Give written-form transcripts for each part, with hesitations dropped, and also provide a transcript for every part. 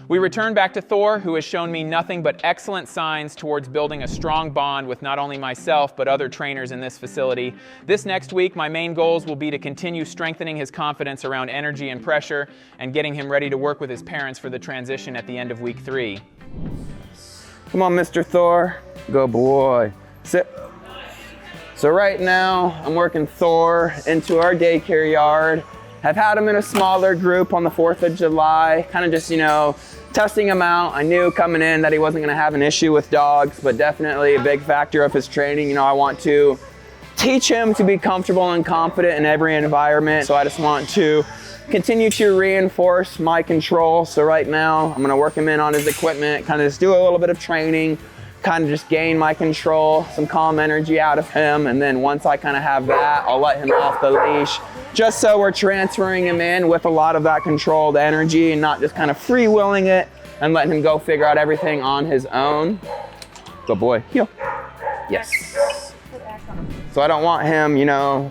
We return back to Thor, who has shown me nothing but excellent signs towards building a strong bond with not only myself, but other trainers in this facility. This next week, my main goals will be to continue strengthening his confidence around energy and pressure, and getting him ready to work with his parents for the transition at the end of week 3. Come on, Mr. Thor. Good boy. Sit. So right now, I'm working Thor into our daycare yard. I've had him in a smaller group on the 4th of July, kind of just, testing him out. I knew coming in that he wasn't gonna have an issue with dogs, but definitely a big factor of his training. I want to teach him to be comfortable and confident in every environment. So I just want to continue to reinforce my control. So right now, I'm gonna work him in on his equipment, kind of just do a little bit of training, kind of just gain my control, some calm energy out of him. And then once I kind of have that, I'll let him off the leash, just so we're transferring him in with a lot of that controlled energy and not just kind of freewheeling it and letting him go figure out everything on his own. Good boy, heel. Yes. So I don't want him,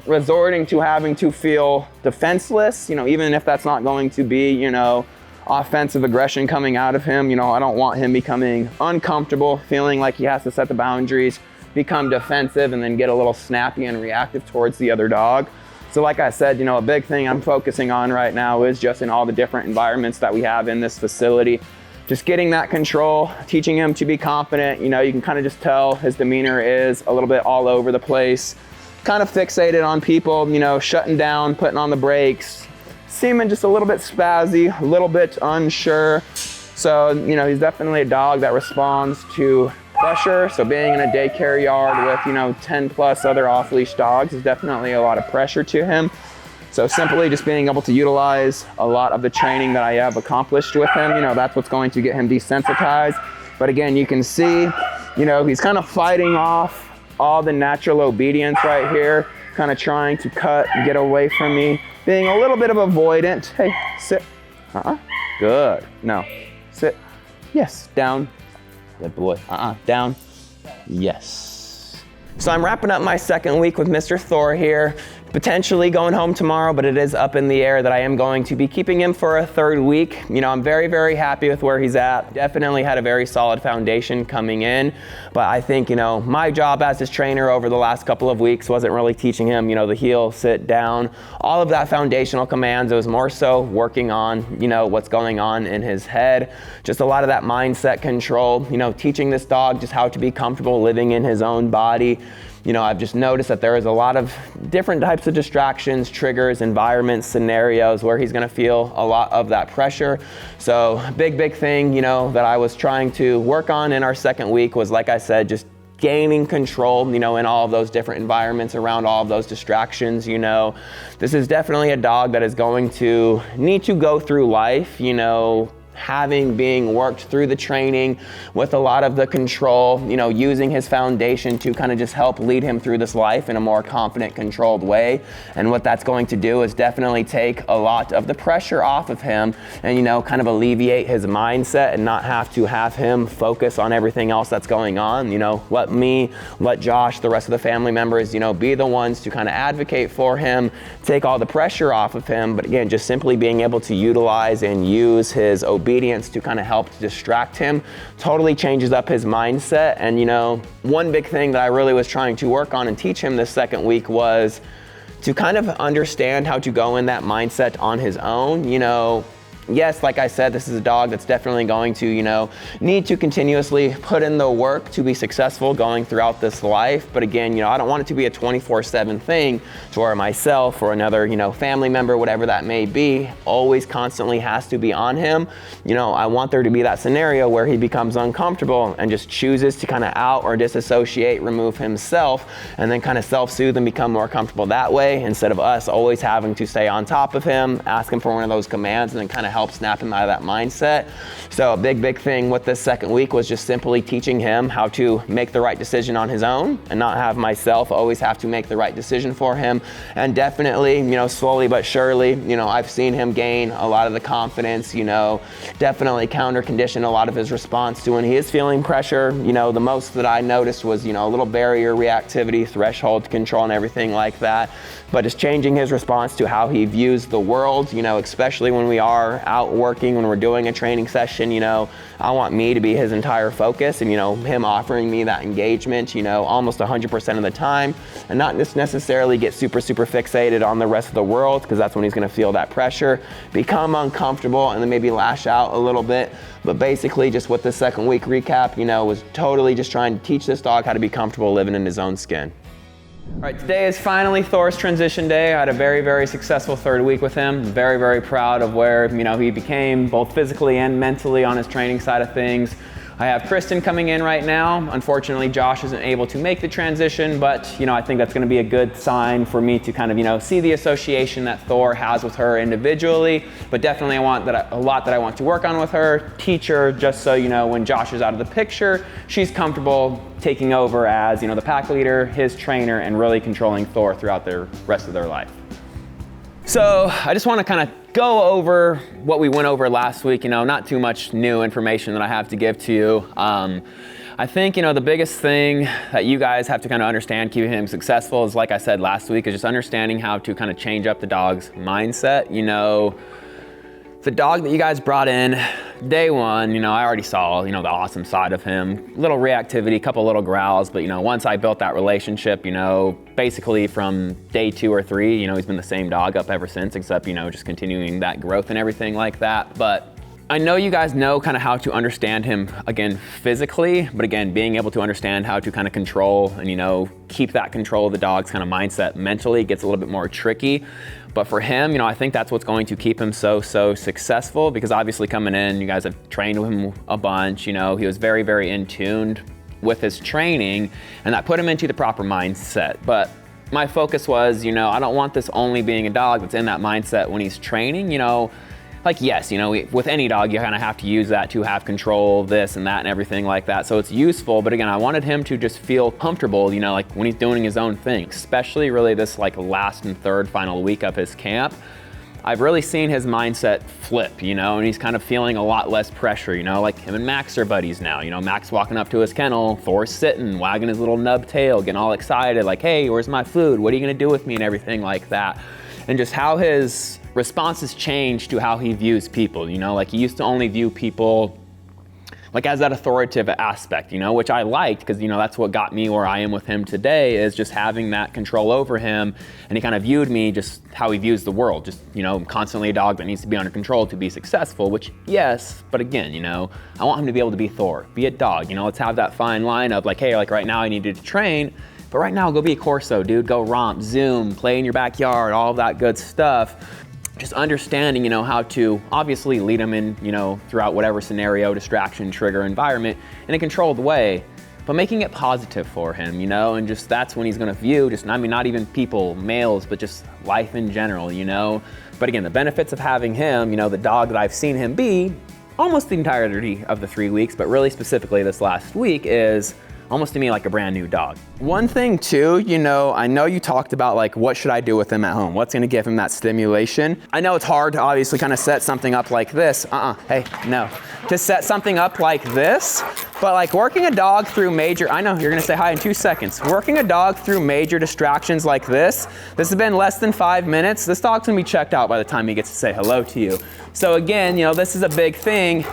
resorting to having to feel defenseless, even if that's not going to be, offensive aggression coming out of him. I don't want him becoming uncomfortable, feeling like he has to set the boundaries, become defensive, and then get a little snappy and reactive towards the other dog. So like I said, a big thing I'm focusing on right now is just in all the different environments that we have in this facility, just getting that control, teaching him to be confident. You can kind of just tell his demeanor is a little bit all over the place, kind of fixated on people, shutting down, putting on the brakes, seeming just a little bit spazzy, a little bit unsure. So, he's definitely a dog that responds to pressure. So being in a daycare yard with, 10 plus other off-leash dogs is definitely a lot of pressure to him. So simply just being able to utilize a lot of the training that I have accomplished with him, that's what's going to get him desensitized. But again, you can see, he's kind of fighting off all the natural obedience right here, kind of trying to cut and get away from me, being a little bit of avoidant. Hey, sit. Good. No. Sit. Yes. Down. Good boy. Down. Yes. So I'm wrapping up my second week with Mr. Thor here. Potentially going home tomorrow, but it is up in the air that I am going to be keeping him for a third week. I'm very, very happy with where he's at. Definitely had a very solid foundation coming in, but I think, my job as his trainer over the last couple of weeks wasn't really teaching him, the heel, sit down, all of that foundational commands. It was more so working on, what's going on in his head, just a lot of that mindset control, teaching this dog just how to be comfortable living in his own body. I've just noticed that there is a lot of different types of distractions, triggers, environments, scenarios where he's gonna feel a lot of that pressure. So big thing, that I was trying to work on in our second week was, like I said, just gaining control, in all of those different environments around all of those distractions. This is definitely a dog that is going to need to go through life, being worked through the training with a lot of the control, using his foundation to kind of just help lead him through this life in a more confident, controlled way. And what that's going to do is definitely take a lot of the pressure off of him and, kind of alleviate his mindset and not have to have him focus on everything else that's going on. Let me, let Josh, the rest of the family members, be the ones to kind of advocate for him, take all the pressure off of him. But again, just simply being able to utilize and use his obedience to kind of help to distract him totally changes up his mindset. And one big thing that I really was trying to work on and teach him this second week was to kind of understand how to go in that mindset on his own. Yes, like I said, this is a dog that's definitely going to, need to continuously put in the work to be successful going throughout this life. But again, I don't want it to be a 24/7 thing to where myself or another, family member, whatever that may be, always constantly has to be on him. I want there to be that scenario where he becomes uncomfortable and just chooses to kind of out or disassociate, remove himself, and then kind of self-soothe and become more comfortable that way, instead of us always having to stay on top of him, ask him for one of those commands, and then kind of help snap him out of that mindset. So a big thing with this second week was just simply teaching him how to make the right decision on his own and not have myself always have to make the right decision for him. And definitely, slowly but surely, I've seen him gain a lot of the confidence, definitely counter condition a lot of his response to when he is feeling pressure. The most that I noticed was, a little barrier reactivity, threshold control, and everything like that. But just changing his response to how he views the world, especially when we are out working, when we're doing a training session, you know, I want me to be his entire focus, and, you know, him offering me that engagement, you know, almost 100% of the time, and not just necessarily get super fixated on the rest of the world, because that's when he's gonna feel that pressure, become uncomfortable, and then maybe lash out a little bit. But basically, just with the second week recap, you know, was totally just trying to teach this dog how to be comfortable living in his own skin. All right, today is finally Thor's transition day. I had a very successful third week with him. Very proud of where, you know, he became both physically and mentally on his training side of things. I have Kristen coming in right now. Unfortunately, Josh isn't able to make the transition, but, you know, I think that's gonna be a good sign for me to kind of, you know, see the association that Thor has with her individually, but definitely a lot that I want to work on with her, teach her, just so, you know, when Josh is out of the picture, she's comfortable taking over as, you know, the pack leader, his trainer, and really controlling Thor throughout the rest of their life. So I just want to kind of go over what we went over last week, you know, not too much new information that I have to give to you. I think, you know, the biggest thing that you guys have to kind of understand keeping him successful is, like I said last week, is just understanding how to kind of change up the dog's mindset. You know, the dog that you guys brought in day one, you know, I already saw, you know, the awesome side of him. Little reactivity, couple little growls, but, you know, once I built that relationship, you know, basically from day 2 or 3, you know, he's been the same dog up ever since, except, you know, just continuing that growth and everything like that. But I know you guys know kind of how to understand him, again, physically, but again, being able to understand how to kind of control and, you know, keep that control of the dog's kind of mindset mentally gets a little bit more tricky. But for him, you know, I think that's what's going to keep him so successful, because obviously coming in, you guys have trained him a bunch, you know, he was very in tuned with his training, and that put him into the proper mindset. But my focus was, you know, I don't want this only being a dog that's in that mindset when he's training, you know. Like, yes, you know, with any dog, you kind of have to use that to have control of this and that and everything like that. So it's useful, but again, I wanted him to just feel comfortable, you know, like when he's doing his own thing, especially really this like last and third final week of his camp. I've really seen his mindset flip, you know, and he's kind of feeling a lot less pressure, you know, like him and Max are buddies now. You know, Max walking up to his kennel, Thor's sitting, wagging his little nub tail, getting all excited, like, hey, where's my food? What are you gonna do with me? And everything like that. And just how his responses change to how he views people, you know, like he used to only view people like as that authoritative aspect, you know, which I liked, because, you know, that's what got me where I am with him today, is just having that control over him. And he kind of viewed me just how he views the world, just, you know, constantly a dog that needs to be under control to be successful, which, yes, but again, you know, I want him to be able to be Thor, be a dog, you know, let's have that fine line of like, hey, like right now I need you to train, but right now go be a Corso, dude, go romp, zoom, play in your backyard, all of that good stuff. Just understanding, you know, how to obviously lead him in, you know, throughout whatever scenario, distraction, trigger, environment in a controlled way, but making it positive for him, you know, and just that's when he's gonna view just, I mean, not even people, males, but just life in general, you know. But again, the benefits of having him, you know, the dog that I've seen him be almost the entirety of the 3 weeks, but really specifically this last week, is almost to me like a brand new dog. One thing too, you know, I know you talked about like, what should I do with him at home? What's gonna give him that stimulation? I know it's hard to obviously kind of set something up like this. Hey, no. To set something up like this, but like working a dog through major, I know you're gonna say hi in 2 seconds. Working a dog through major distractions like this has been less than 5 minutes. This dog's gonna be checked out by the time he gets to say hello to you. So again, you know, this is a big thing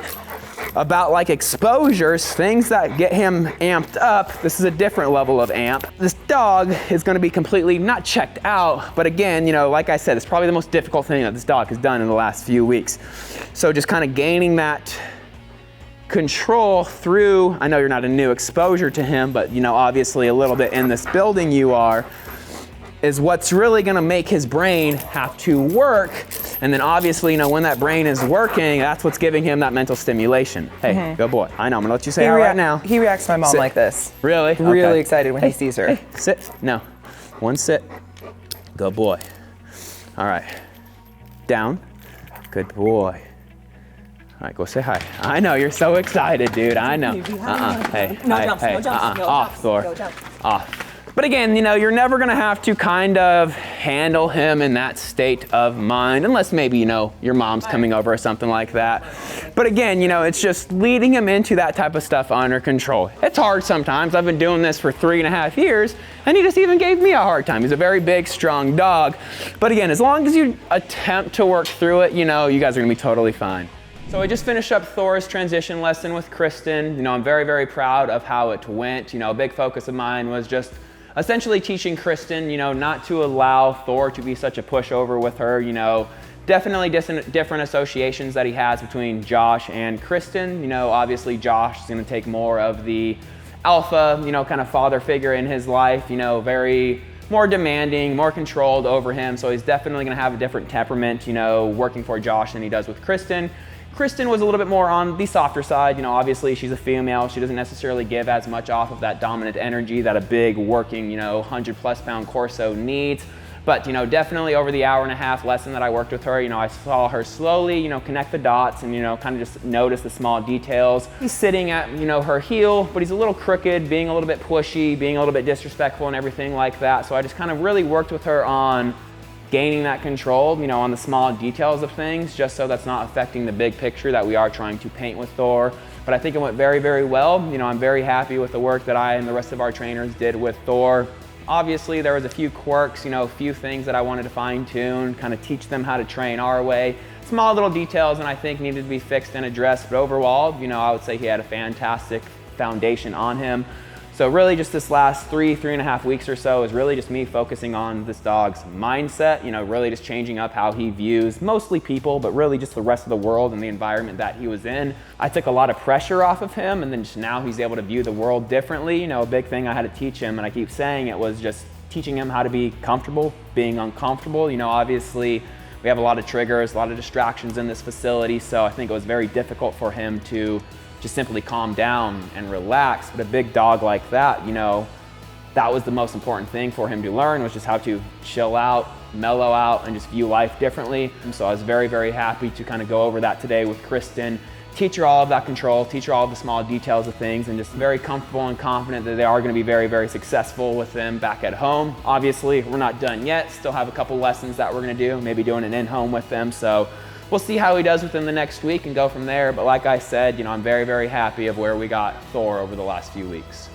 about like exposures, things that get him amped up. This is a different level of amp. This dog is gonna be completely not checked out, but again, you know, like I said, it's probably the most difficult thing that this dog has done in the last few weeks. So just kind of gaining that control through, I know you're not a new exposure to him, but you know, obviously a little bit in this building you are, is what's really gonna make his brain have to work. And then obviously, you know, when that brain is working, that's what's giving him that mental stimulation. Hey, good boy. I know, I'm gonna let you say hi right now. He reacts to my mom Sit. like this. Really? Really excited when he sees her. Hey, sit. No. One sit. Good boy. All right. Down. Good boy. All right, go say hi. I know, you're so excited, dude. I know. Hey, No jumps, no jumps, no off, jumps, Thor. no jumps. Off. But again, you know, you're never gonna have to kind of handle him in that state of mind, unless maybe, you know, your mom's coming over or something like that. But again, you know, it's just leading him into that type of stuff under control. It's hard sometimes. I've been doing this for 3.5 years, and he just even gave me a hard time. He's a very big, strong dog. But again, as long as you attempt to work through it, you know, you guys are gonna be totally fine. So I just finished up Thor's transition lesson with Kristen. You know, I'm very, very proud of how it went. You know, a big focus of mine was just essentially teaching Kristen, you know, not to allow Thor to be such a pushover with her. You know, definitely different associations that he has between Josh and Kristen. You know, obviously Josh is gonna take more of the alpha, you know, kind of father figure in his life, you know, very more demanding, more controlled over him. So he's definitely gonna have a different temperament, you know, working for Josh than he does with Kristen. Kristen was a little bit more on the softer side. You know, obviously she's a female. She doesn't necessarily give as much off of that dominant energy that a big working, you know, 100+ pound Corso needs. But, you know, definitely over the 1.5 hour lesson that I worked with her, you know, I saw her slowly, you know, connect the dots and, you know, kind of just notice the small details. He's sitting at, you know, her heel, but he's a little crooked, being a little bit pushy, being a little bit disrespectful and everything like that. So I just kind of really worked with her on gaining that control, you know, on the small details of things, just so that's not affecting the big picture that we are trying to paint with Thor. But I think it went very, very well. You know, I'm very happy with the work that I and the rest of our trainers did with Thor. Obviously, there was a few quirks, you know, a few things that I wanted to fine tune, kind of teach them how to train our way. Small little details and I think needed to be fixed and addressed, but overall, you know, I would say he had a fantastic foundation on him. So really just this last 3.5 weeks or so is really just me focusing on this dog's mindset, you know, really just changing up how he views mostly people, but really just the rest of the world and the environment that he was in. I took a lot of pressure off of him, and then just now he's able to view the world differently. You know, a big thing I had to teach him, and I keep saying it, was just teaching him how to be comfortable being uncomfortable. You know, obviously we have a lot of triggers, a lot of distractions in this facility, so I think it was very difficult for him to just simply calm down and relax. But a big dog like that, you know, that was the most important thing for him to learn, was just how to chill out, mellow out, and just view life differently. And so I was very, very happy to kind of go over that today with Kristen, teach her all of that control, teach her all of the small details of things, and just very comfortable and confident that they are going to be very, very successful with them back at home. Obviously, we're not done yet. Still have a couple lessons that we're going to do, maybe doing an in-home with them. So we'll see how he does within the next week and go from there. But like I said, you know, I'm very, very happy of where we got Thor over the last few weeks.